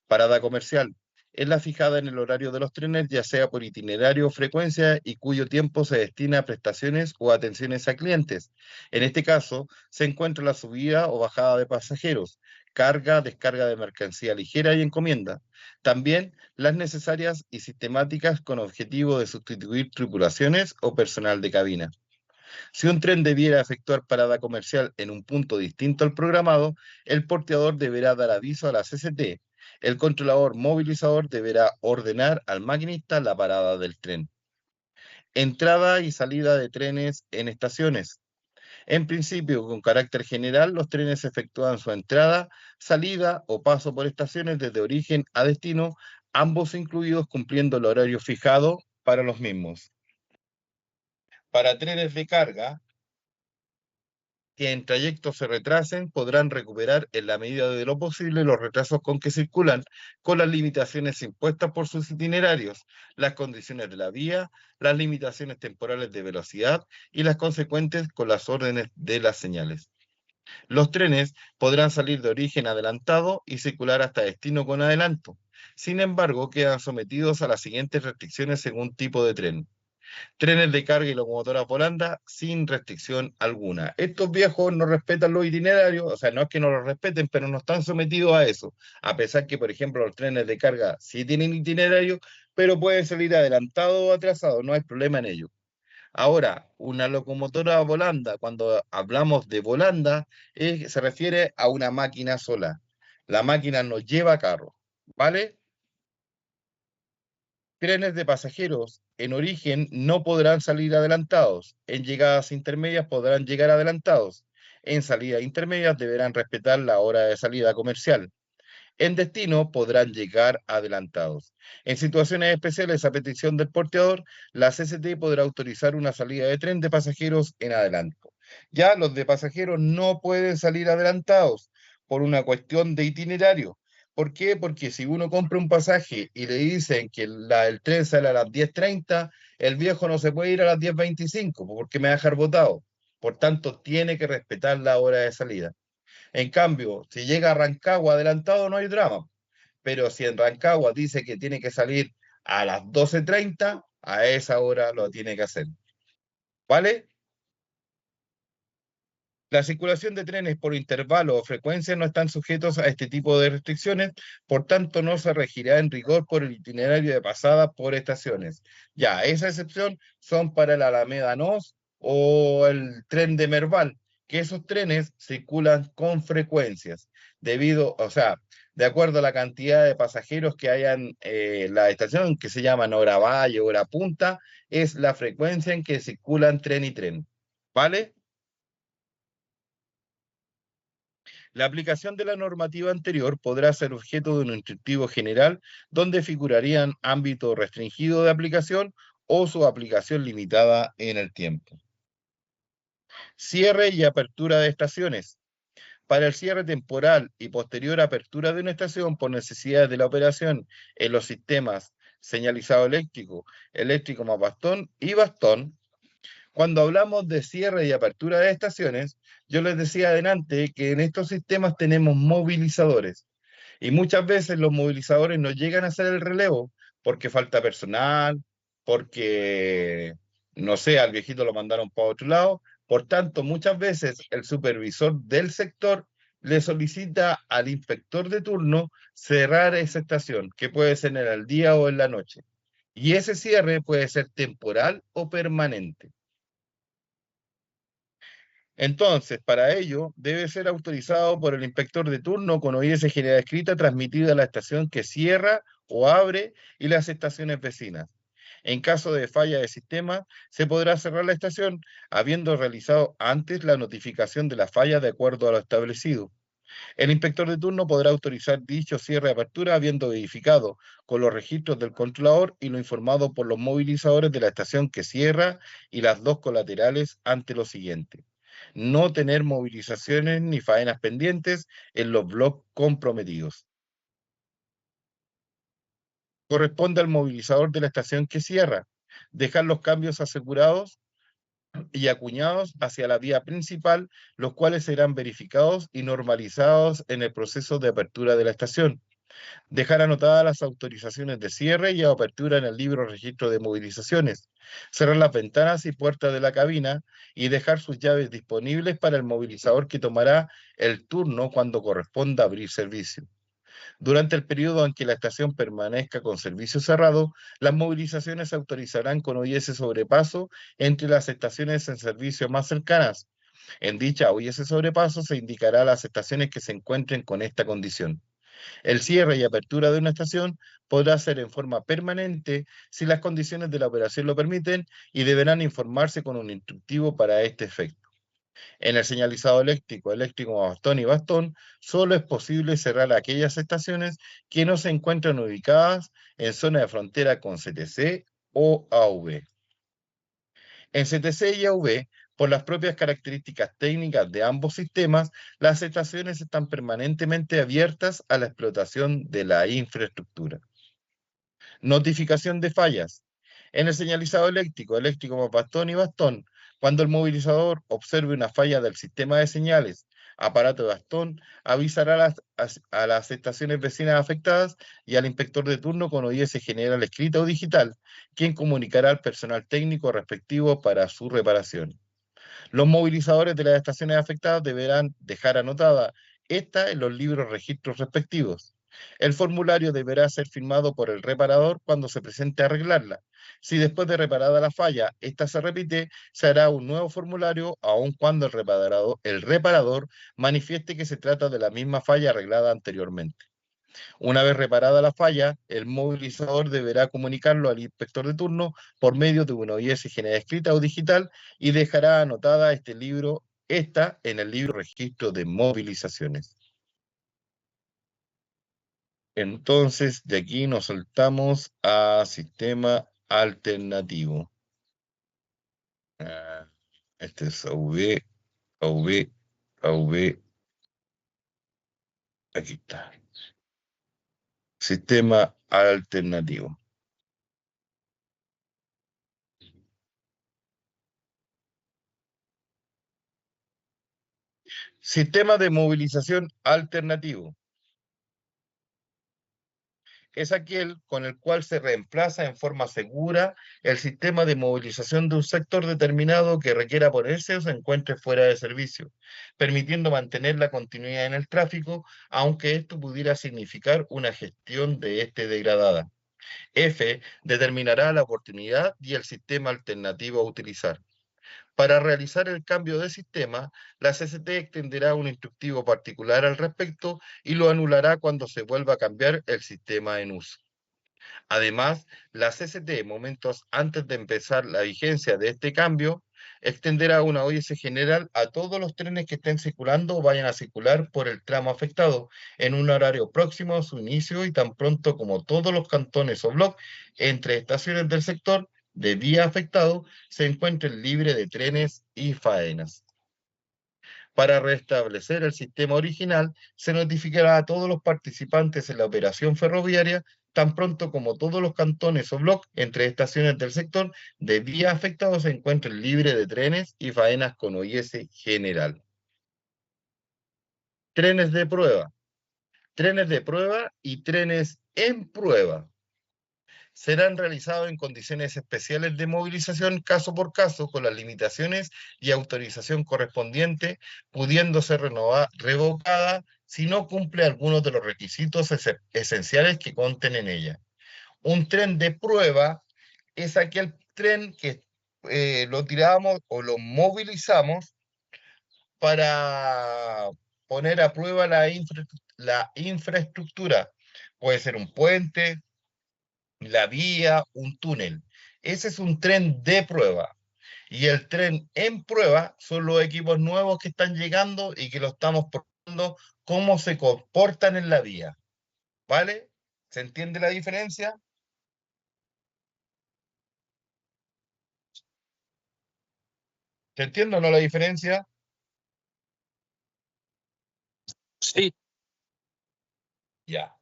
Parada comercial es la fijada en el horario de los trenes, ya sea por itinerario o frecuencia, y cuyo tiempo se destina a prestaciones o atenciones a clientes. En este caso, se encuentra la subida o bajada de pasajeros, carga, descarga de mercancía ligera y encomienda. También las necesarias y sistemáticas con objetivo de sustituir tripulaciones o personal de cabina. Si un tren debiera efectuar parada comercial en un punto distinto al programado, el porteador deberá dar aviso a la CCT. El controlador movilizador deberá ordenar al maquinista la parada del tren. Entrada y salida de trenes en estaciones. En principio, con carácter general, los trenes efectúan su entrada, salida o paso por estaciones desde origen a destino, ambos incluidos cumpliendo el horario fijado para los mismos. Para trenes de carga, que en trayectos se retrasen podrán recuperar en la medida de lo posible los retrasos con que circulan, con las limitaciones impuestas por sus itinerarios, las condiciones de la vía, las limitaciones temporales de velocidad y las consecuentes con las órdenes de las señales. Los trenes podrán salir de origen adelantado y circular hasta destino con adelanto. Sin embargo, quedan sometidos a las siguientes restricciones según tipo de tren. Trenes de carga y locomotoras volandas sin restricción alguna. Estos viejos no respetan los itinerarios, o sea, no es que no los respeten, pero no están sometidos a eso. A pesar que, por ejemplo, los trenes de carga sí tienen itinerario, pero pueden salir adelantados o atrasados, no hay problema en ello. Ahora, una locomotora volanda, cuando hablamos de volanda, se refiere a una máquina sola. La máquina no lleva carro, ¿vale? Trenes de pasajeros en origen no podrán salir adelantados. En llegadas intermedias podrán llegar adelantados. En salidas intermedias deberán respetar la hora de salida comercial. En destino podrán llegar adelantados. En situaciones especiales, a petición del porteador, la CCT podrá autorizar una salida de tren de pasajeros en adelanto. Ya los de pasajeros no pueden salir adelantados por una cuestión de itinerario. ¿Por qué? Porque si uno compra un pasaje y le dicen que el tren sale a las 10:30, el viejo no se puede ir a las 10:25 porque me va a dejar botado. Por tanto, tiene que respetar la hora de salida. En cambio, si llega a Rancagua adelantado, no hay drama. Pero si en Rancagua dice que tiene que salir a las 12:30, a esa hora lo tiene que hacer. ¿Vale? La circulación de trenes por intervalo o frecuencia no están sujetos a este tipo de restricciones, por tanto no se regirá en rigor por el itinerario de pasada por estaciones. Ya, esa excepción son para el Alameda Nos o el tren de Merval, que esos trenes circulan con frecuencias, o sea, de acuerdo a la cantidad de pasajeros que hayan la estación, que se llama hora valle, hora punta, es la frecuencia en que circulan tren y tren. ¿Vale? La aplicación de la normativa anterior podrá ser objeto de un instructivo general donde figurarían ámbito restringido de aplicación o su aplicación limitada en el tiempo. Cierre y apertura de estaciones. Para el cierre temporal y posterior apertura de una estación por necesidades de la operación en los sistemas señalizado eléctrico, eléctrico más bastón y bastón, cuando hablamos de cierre y apertura de estaciones, yo les decía adelante que en estos sistemas tenemos movilizadores y muchas veces los movilizadores no llegan a hacer el relevo porque falta personal, porque, no sé, al viejito lo mandaron para otro lado. Por tanto, muchas veces el supervisor del sector le solicita al inspector de turno cerrar esa estación, que puede ser en el día o en la noche. Y ese cierre puede ser temporal o permanente. Entonces, para ello, debe ser autorizado por el inspector de turno con OIS general escrita transmitida a la estación que cierra o abre y las estaciones vecinas. En caso de falla de sistema, se podrá cerrar la estación habiendo realizado antes la notificación de la falla de acuerdo a lo establecido. El inspector de turno podrá autorizar dicho cierre de apertura habiendo verificado con los registros del controlador y lo informado por los movilizadores de la estación que cierra y las dos colaterales ante lo siguiente: no tener movilizaciones ni faenas pendientes en los bloques comprometidos. Corresponde al movilizador de la estación que cierra dejar los cambios asegurados y acuñados hacia la vía principal, los cuales serán verificados y normalizados en el proceso de apertura de la estación. Dejar anotadas las autorizaciones de cierre y apertura en el libro registro de movilizaciones. Cerrar las ventanas y puertas de la cabina y dejar sus llaves disponibles para el movilizador que tomará el turno cuando corresponda abrir servicio. Durante el periodo en que la estación permanezca con servicio cerrado, las movilizaciones se autorizarán con OIS sobrepaso entre las estaciones en servicio más cercanas. En dicha OIS sobrepaso se indicará las estaciones que se encuentren con esta condición. El cierre y apertura de una estación podrá ser en forma permanente si las condiciones de la operación lo permiten y deberán informarse con un instructivo para este efecto. En el señalizado eléctrico, eléctrico bastón y bastón, solo es posible cerrar aquellas estaciones que no se encuentran ubicadas en zona de frontera con CTC o AV. En CTC y AV, por las propias características técnicas de ambos sistemas, las estaciones están permanentemente abiertas a la explotación de la infraestructura. Notificación de fallas. En el señalizado eléctrico, eléctrico más bastón y bastón, cuando el movilizador observe una falla del sistema de señales, aparato de bastón, avisará a las estaciones vecinas afectadas y al inspector de turno con OIS general escrita o digital, quien comunicará al personal técnico respectivo para su reparación. Los movilizadores de las estaciones afectadas deberán dejar anotada esta en los libros registros respectivos. El formulario deberá ser firmado por el reparador cuando se presente a arreglarla. Si después de reparada la falla, esta se repite, se hará un nuevo formulario, aun cuando el reparador manifieste que se trata de la misma falla arreglada anteriormente. Una vez reparada la falla, el movilizador deberá comunicarlo al inspector de turno por medio de una OIS general escrita o digital y dejará anotada esta en el libro registro de movilizaciones. Entonces, de aquí nos saltamos a sistema alternativo. Este es AV, AV, AV. Aquí está. Sistema alternativo. Sistema de movilización alternativo. Es aquel con el cual se reemplaza en forma segura el sistema de movilización de un sector determinado que requiera ponerse o se encuentre fuera de servicio, permitiendo mantener la continuidad en el tráfico, aunque esto pudiera significar una gestión de este degradada. F determinará la oportunidad y el sistema alternativo a utilizar. Para realizar el cambio de sistema, la CCT extenderá un instructivo particular al respecto y lo anulará cuando se vuelva a cambiar el sistema en uso. Además, la CCT, momentos antes de empezar la vigencia de este cambio, extenderá una OIS general a todos los trenes que estén circulando o vayan a circular por el tramo afectado en un horario próximo a su inicio y tan pronto como todos los cantones o bloques entre estaciones del sector de vía afectado se encuentren libres de trenes y faenas. Para restablecer el sistema original, se notificará a todos los participantes en la operación ferroviaria tan pronto como todos los cantones o bloques entre estaciones del sector de vía afectado se encuentren libres de trenes y faenas con OIS general. Trenes de prueba. Trenes de prueba y trenes en prueba. Serán realizados en condiciones especiales de movilización caso por caso con las limitaciones y autorización correspondiente, pudiendo ser revocada si no cumple algunos de los requisitos esenciales que conten en ella. Un tren de prueba es aquel tren que lo tiramos o lo movilizamos para poner a prueba la infraestructura. Puede ser un puente, la vía, un túnel. Ese es un tren de prueba. Y el tren en prueba son los equipos nuevos que están llegando y que lo estamos probando cómo se comportan en la vía. ¿Vale? ¿Se entiende la diferencia? ¿Se entiende o no la diferencia? Sí, Ya.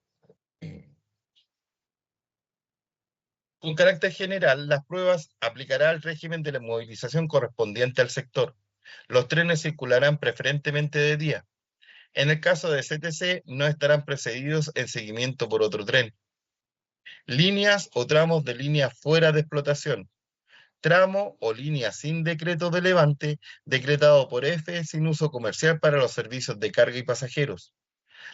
Con carácter general, las pruebas aplicará el régimen de la movilización correspondiente al sector. Los trenes circularán preferentemente de día. En el caso de CTC, no estarán precedidos en seguimiento por otro tren. Líneas o tramos de línea fuera de explotación. Tramo o línea sin decreto de levante, decretado por F sin uso comercial para los servicios de carga y pasajeros.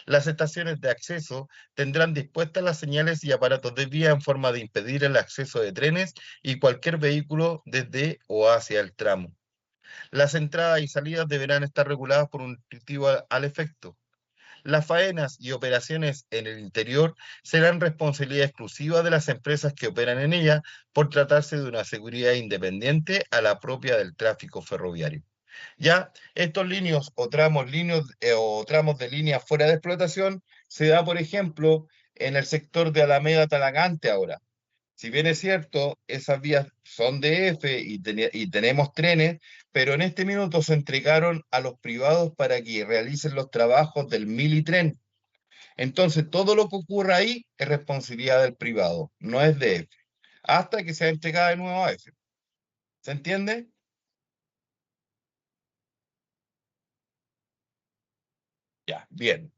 Las estaciones de acceso tendrán dispuestas las señales y aparatos de vía en forma de impedir el acceso de trenes y cualquier vehículo desde o hacia el tramo. Las entradas y salidas deberán estar reguladas por un dispositivo al efecto. Las faenas y operaciones en el interior serán responsabilidad exclusiva de las empresas que operan en ella por tratarse de una seguridad independiente a la propia del tráfico ferroviario. Ya, estos líneas o tramos de línea fuera de explotación se da, por ejemplo, en el sector de Alameda Talagante ahora. Si bien es cierto, esas vías son de F y tenemos trenes, pero en este minuto se entregaron a los privados para que realicen los trabajos del militren. Entonces, todo lo que ocurra ahí es responsabilidad del privado, no es de F, hasta que sea entregada de nuevo a F. ¿Se entiende? Ya, bien.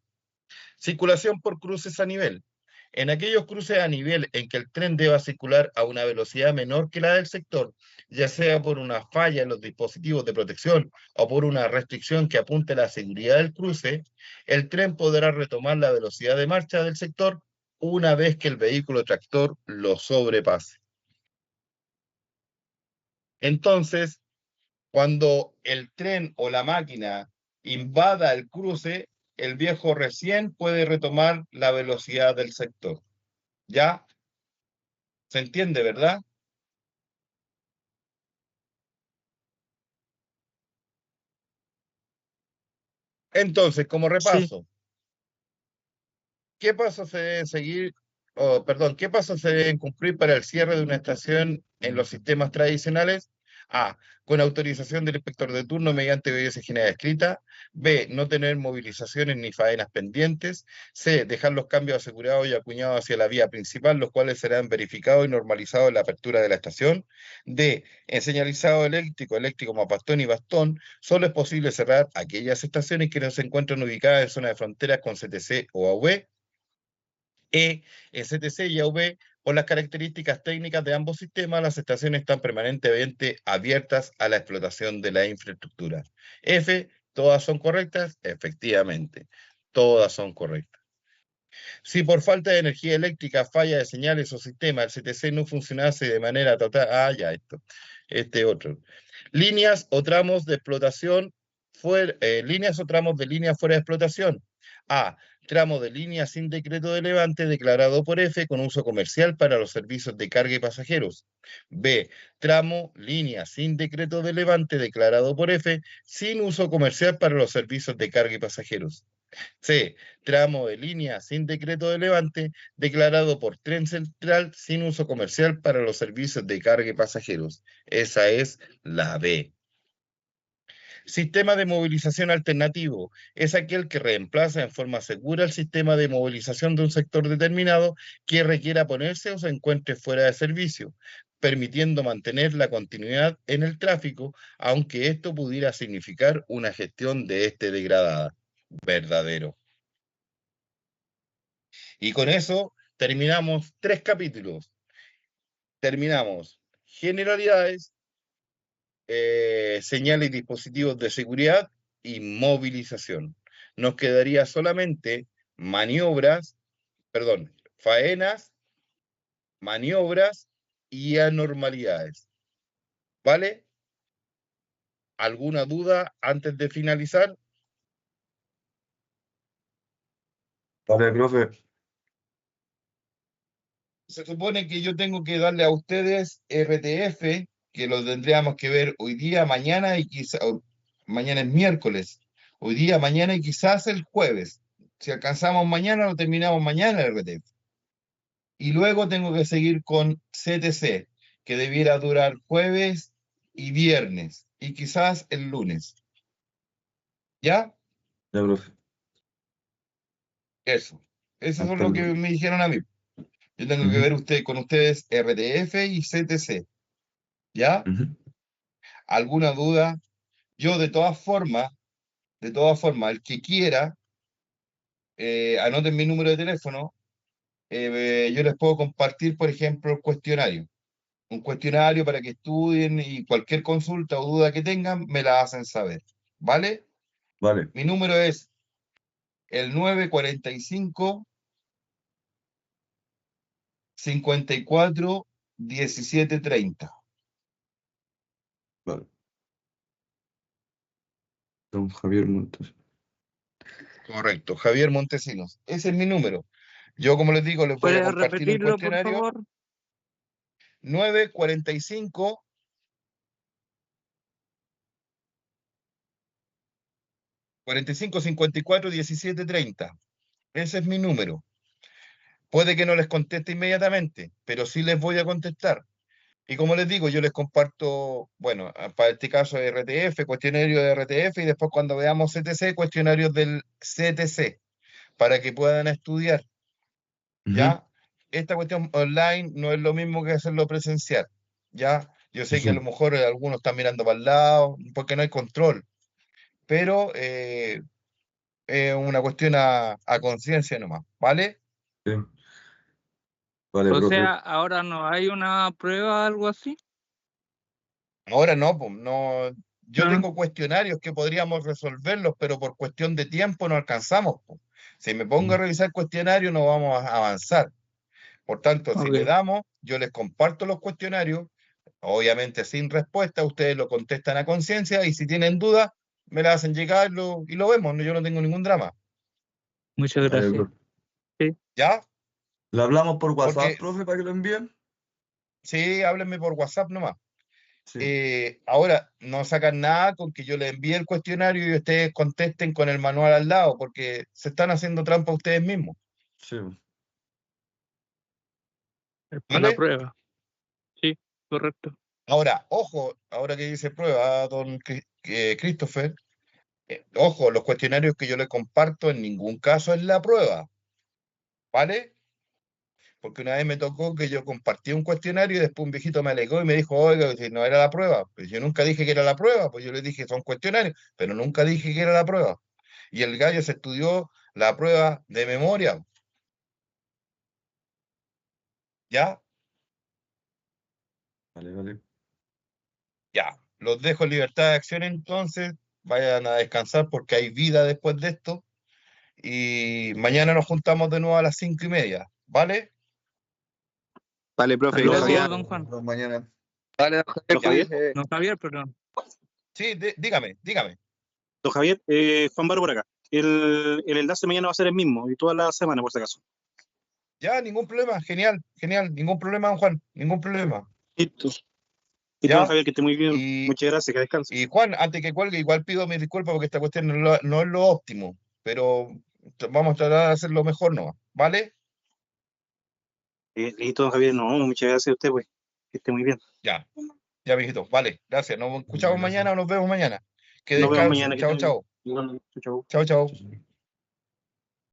Circulación por cruces a nivel. En aquellos cruces a nivel en que el tren deba circular a una velocidad menor que la del sector, ya sea por una falla en los dispositivos de protección o por una restricción que apunte a la seguridad del cruce, el tren podrá retomar la velocidad de marcha del sector una vez que el vehículo tractor lo sobrepase. Entonces, cuando el tren o la máquina invada el cruce, el viejo recién puede retomar la velocidad del sector. ¿Ya? ¿Se entiende, verdad? Entonces, como Sí, repaso, ¿qué pasos se deben seguir, perdón, qué pasos se deben cumplir para el cierre de una estación en los sistemas tradicionales? A, con autorización del inspector de turno mediante obediencia general escrita. B, no tener movilizaciones ni faenas pendientes. C, dejar los cambios asegurados y acuñados hacia la vía principal, los cuales serán verificados y normalizados en la apertura de la estación. D, en señalizado eléctrico, eléctrico más bastón y bastón, solo es posible cerrar aquellas estaciones que no se encuentran ubicadas en zona de fronteras con CTC o AV. En CTC y AV, por las características técnicas de ambos sistemas, las estaciones están permanentemente abiertas a la explotación de la infraestructura. F, ¿todas son correctas? Efectivamente, todas son correctas. Si por falta de energía eléctrica, falla de señales o sistema, el CTC no funcionase de manera total, ya este otro. Líneas o tramos de explotación, líneas o tramos de línea fuera de explotación. A, tramo de línea sin decreto de levante declarado por F con uso comercial para los servicios de carga y pasajeros. B, tramo, línea sin decreto de levante declarado por F sin uso comercial para los servicios de carga y pasajeros. C, tramo de línea sin decreto de levante declarado por Tren Central sin uso comercial para los servicios de carga y pasajeros. Esa es la B. Sistema de movilización alternativo es aquel que reemplaza en forma segura el sistema de movilización de un sector determinado que requiera ponerse o se encuentre fuera de servicio, permitiendo mantener la continuidad en el tráfico, aunque esto pudiera significar una gestión de este degradada. Verdadero. Y con eso terminamos 3 capítulos. Terminamos generalidades, señales y dispositivos de seguridad y movilización. Nos quedaría solamente maniobras, perdón, faenas, maniobras y anormalidades. ¿Vale? ¿Alguna duda antes de finalizar? Vale, profe. Se supone que yo tengo que darle a ustedes RTF, que lo tendríamos que ver hoy día, mañana y quizá, mañana es miércoles, hoy día, mañana y quizás el jueves. Si alcanzamos mañana, lo terminamos mañana el RTF. Y luego tengo que seguir con CTC, que debiera durar jueves y viernes, y quizás el lunes. ¿Ya? Ya, profe. Eso. Eso es Hasta lo el que lunes. me dijeron a mí. Yo tengo que ver con ustedes RTF y CTC. ¿Ya? Ujú. ¿Alguna duda? Yo de todas formas, el que quiera, anoten mi número de teléfono, yo les puedo compartir, por ejemplo, el cuestionario. Un cuestionario para que estudien y cualquier consulta o duda que tengan, me la hacen saber. ¿Vale? Vale, Mi número es el 945 54 17 30. vale. Don Javier Montes. Correcto, Javier Montesinos. Ese es mi número. Yo, como les digo, les voy a ¿puedes compartir un repetirlo, por cuestionario. favor? 945 45 54 17 30. Ese es mi número. Puede que no les conteste inmediatamente, pero sí les voy a contestar. Y como les digo, yo les comparto, bueno, para este caso RTF, cuestionario de RTF, y después cuando veamos CTC, cuestionarios del CTC, para que puedan estudiar, Ujú. ¿ya? Esta cuestión online no es lo mismo que hacerlo presencial, ¿ya? Yo Sí, sé que a lo sí. mejor algunos están mirando para el lado, porque no hay control, pero es una cuestión a conciencia nomás, ¿vale? Sí. Vale, O profe. sea, ahora no hay una prueba, algo así. Ahora no, pues, no. Yo Ah, tengo cuestionarios que podríamos resolverlos, pero por cuestión de tiempo no alcanzamos, po. Si me pongo a revisar cuestionarios, no vamos a avanzar. Por tanto, si le ok. damos, yo les comparto los cuestionarios, obviamente sin respuesta, ustedes lo contestan a conciencia y si tienen dudas, me la hacen llegar y lo vemos. Yo no tengo ningún drama. Muchas Vale, gracias. profe. Sí. ¿Ya? ¿Le hablamos por WhatsApp, Porque profe, para que lo envíen? sí, háblenme por WhatsApp nomás. Sí. Ahora, no sacan nada con que yo les envíe el cuestionario y ustedes contesten con el manual al lado, porque se están haciendo trampa ustedes mismos. Sí. Es para la ¿Vale? prueba. Sí, correcto. Ahora, ojo, ahora que dice prueba, don Christopher, ojo, los cuestionarios que yo le comparto en ningún caso es la prueba, ¿vale? Porque una vez me tocó que yo compartí un cuestionario y después un viejito me alegó y me dijo, oiga, si no era la prueba. Pues yo nunca dije que era la prueba, pues yo le dije son cuestionarios, pero nunca dije que era la prueba. Y el gallo se estudió la prueba de memoria, ¿ya? Vale, vale. Ya. Los dejo en libertad de acción entonces, vayan a descansar porque hay vida después de esto. Y mañana nos juntamos de nuevo a las 5:30, ¿vale? Vale, profe, Hasta don luego, Javier. don Juan. Nos vemos mañana. Vale, don Javier. Don Javier, perdón. Sí, dígame. Don Javier, Juan Baro por acá. El enlace mañana va a ser el mismo y toda la semana, por si acaso. Ya, ningún problema, genial, ningún problema, don Juan, ningún problema. Listo. Y Ya. don Javier, que esté muy bien. Y, Muchas gracias, que descanse. y Juan, antes que cuelgue, igual pido mis disculpas porque esta cuestión no es lo óptimo, pero vamos a tratar de hacerlo mejor, ¿no? ¿Vale? Listo, don Javier. No, muchas gracias a usted, pues. Que esté muy bien. Ya, mijito, vale, gracias. Nos escuchamos Gracias. mañana o nos vemos mañana. Que Nos vemos descansen. mañana. Que Chao, esté muy chao. bien. Igualmente. Chau, chau. Chao, chao. Sí, sí.